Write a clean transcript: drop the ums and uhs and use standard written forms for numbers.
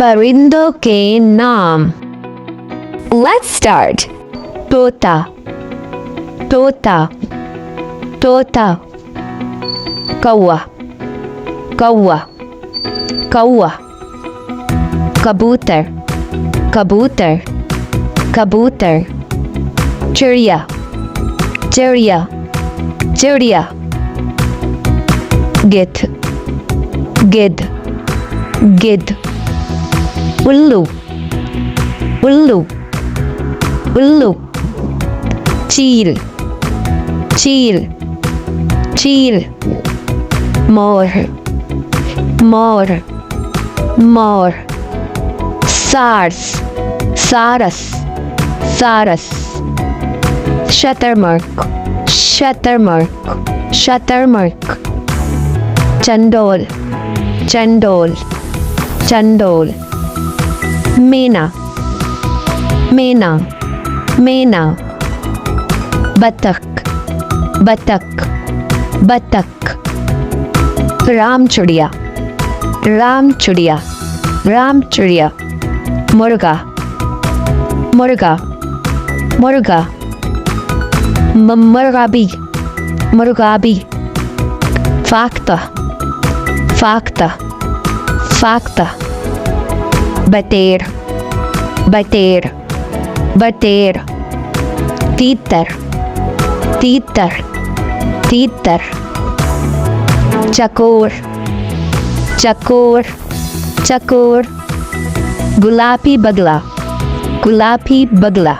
परिंदों के नाम। Let's start. तोता, तोता, तोता। कौवा, कौवा, कौवा। कबूतर, कबूतर, कबूतर। चिड़िया, चिड़िया, चिड़िया। गिद्ध, गिद्ध, गिद्ध। उल्लू, उल्लू, उल्लू। चील, चील, चील। मोर, मोर, मोर। सारस, सारस, सारस। शतरमुर्ग, शतरमुर्ग, शतरमुर्ग। चंडोल, चंडोल, चंडोल। मैना, मैना, मैना। बतख, बतख, बतख। राम चिड़िया, राम चिड़िया, राम चिड़िया। मुर्गा, मुर्गा, मुर्गा। मुर्गाबी, मुर्गाबी। फाख्ता, फाख्ता, फाख्ता। बटेर, बटेर, बटेर। तीतर, तीतर, तीतर। चकोर, चकोर, चकोर। गुलाबी बगला, गुलाबी बगला।